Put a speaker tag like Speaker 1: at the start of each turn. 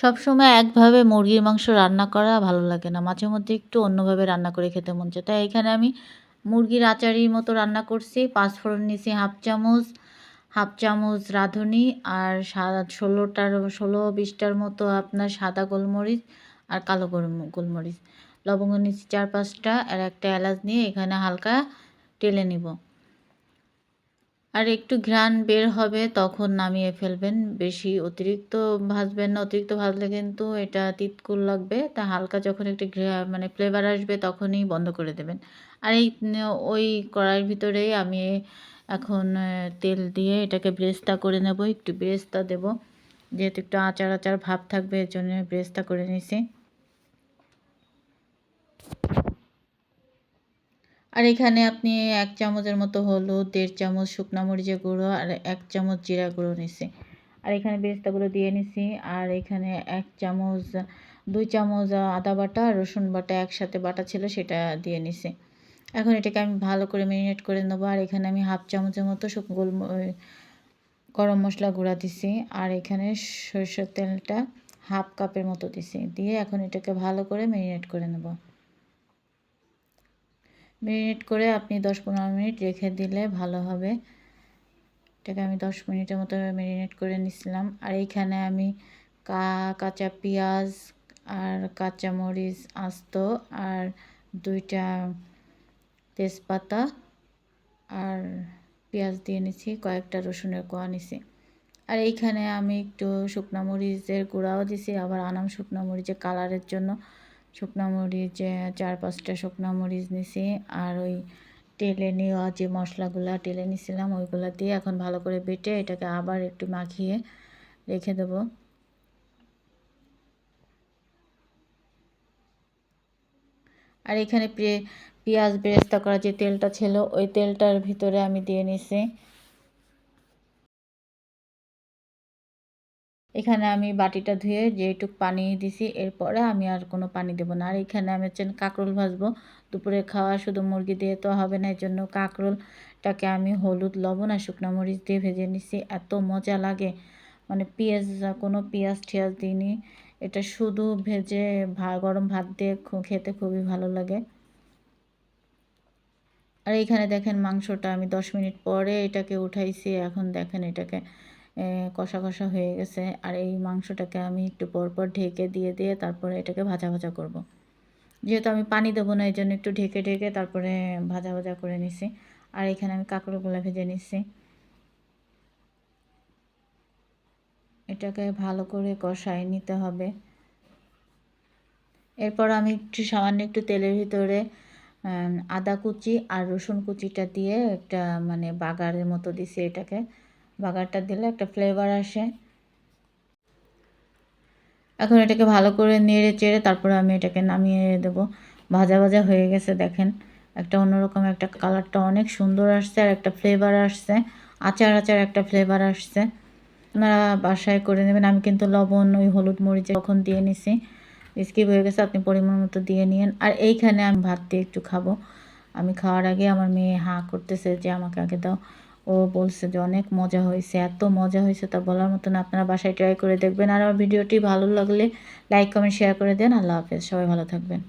Speaker 1: সবসময় একভাবে মুরগির মাংস রান্না করা ভালো লাগে না। মাঝে মধ্যে একটু অন্যভাবে রান্না করে খেতে মন চায়। তাই এখানে আমি মুরগির আচারির মতো রান্না করছি। পাঁচফোড়ন নিছি 1/2 চামচ, 1/2 চামচ রাঁধুনি আর ১৬-২০টার মতো আপনার সাদা গোলমরিচ আর কালো গোলমরিচ। লবঙ্গ নিচ্ছি ৪-৫টা আর একটা এলাচ নিয়ে এখানে হালকা টেলে নিব। আর একটু ঘ্রাণ বের হবে তখন নামিয়ে ফেলবেন। বেশি অতিরিক্ত ভাজবেন না। অতিরিক্ত ভাজলে কিন্তু এটা তিতকুল লাগবে। তা হালকা যখন একটু মানে ফ্লেভার আসবে তখনই বন্ধ করে দেবেন। আর এই ওই কড়াইয়ের ভিতরেই আমি এখন তেল দিয়ে এটাকে ব্রেস্তা করে নেব। একটু ব্রেস্তা দেব। যেহেতু একটু আচার, আচার ভাব থাকবে এজন্য ব্রেস্তা করে নিছি। আর এখানে আপনি ১ চামচের মতো হলুদ, ১.৫ চামচ শুকনা মরিচের গুঁড়ো আর ১ চামচ জিরা গুঁড়ো নিছি। আর এখানে বেরেস্তাগুলো দিয়ে নিছি। আর এখানে ১ চামচ ২ চামচ আদা বাটা আর রসুন বাটা একসাথে বাটা ছিল সেটা দিয়ে নিছি। এখন এটাকে আমি ভালো করে ম্যারিনেট করে নেব। আর এখানে আমি 1/2 চামচের মতো গরম মশলা গুঁড়া দিছি। আর এখানে সরষের তেলটা 1/2 কাপের মতো দিছি। দিয়ে এখন এটাকে ভালো করে ম্যারিনেট করে নেব। ম্যারিনেট করে আপনি ১০-১৫ মিনিট রেখে দিলে ভালো হবে। এটাকে আমি ১০ মিনিটের মতো ম্যারিনেট করে নিছিলাম। আর এইখানে আমি কাঁচা পেঁয়াজ আর কাঁচামরিচ আস্ত আর ২টা তেজপাতা আর পেঁয়াজ দিয়ে নিছি, কয়েকটা রসুনের কোয়া নিছি। আর এইখানে আমি একটু শুকনা মরিচের গুঁড়াও দিছি, আবার আনাম শুকনা মরিচের কালারের জন্য শুকনা মরিচ ৪-৫টা শুকনা মরিচ নিছি। আর ওই টেলে নেওয়া যে মশলাগুলা টেলে নিছিলাম ওইগুলা দিয়ে এখন ভালো করে বেটে এটাকে আবার একটু মাখিয়ে রেখে দেব। আর এখানে পেঁয়াজ বেরেস্তা করা যে তেলটা ছিল ওই তেলটার ভিতরে আমি দিয়ে নিছি। এখানে আমি বাটিটা ধুয়ে যেটুক পানি দিছি এরপরে আমি আর কোনো পানি দেব না। আর এখানে আমি হচ্ছে কাঁকরোল ভাজবো। দুপুরে খাওয়া শুধু মুরগি দিয়ে তো হবে না, এর জন্য কাঁকরোলটাকে আমি হলুদ, লবণ আর শুকনো মরিচ দিয়ে ভেজে নিছি। এত মজা লাগে, মানে কোনো পেঁয়াজ টিয়াজ দিইনি। এটা শুধু ভেজে গরম ভাত দিয়ে খেতে খুবই ভালো লাগে। আর এইখানে দেখেন মাংসটা আমি ১০ মিনিট পরে এটাকে উঠাইছি। এখন দেখেন এটাকে কষা কষা হয়ে গেছে। আর এই মাংসটাকে আমি একটু পরপর ঢেকে দিয়ে তারপরে এটাকে ভাজা ভাজা করব। যেহেতু আমি পানি দেবো না এই জন্য একটু ঢেকে তারপরে ভাজা ভাজা করে নিছি। আর এখানে আমি কাঁকরোলগুলো ভেজে নিছি। এটাকে ভালো করে কষায় নিতে হবে। এরপর আমি সামান্য একটু তেলের ভিতরে আদা কুচি আর রসুন কুচিটা দিয়ে একটা মানে বাগারের মতো দিছি। এটাকে বাগারটা দিলে একটা ফ্লেভার আসে। এখন এটাকে ভালো করে নেড়ে চেড়ে তারপরে আমি এটাকে নামিয়ে দেব। ভাজা ভাজা হয়ে গেছে দেখেন, একটা অন্যরকম একটা কালারটা অনেক সুন্দর আসছে আর একটা ফ্লেভার আসছে, আচার আচার একটা ফ্লেভার আসছে। আপনারা বাসায় করে নেবেন। আমি কিন্তু লবণ ওই হলুদ মরিচ যখন দিয়ে নিছি, স্কিপ হয়ে গেছে, আপনি পরিমাণ মতো দিয়ে নিন। আর এইখানে আমি ভাত দিয়ে একটু খাবো। আমি খাওয়ার আগে আমার মেয়ে হাঁ করতেছে যে আমাকে আগে দাও। ও বলছে যে অনেক মজা হয়েছে, এত মজা হয়েছে তা বলার মতো না। আপনারা বাসায় ট্রাই করে দেখবেন। আর আমার ভিডিওটি ভালো লাগলে লাইক কমেন্ট শেয়ার করে দেন। আল্লাহ হাফেজ, সবাই ভালো থাকবেন।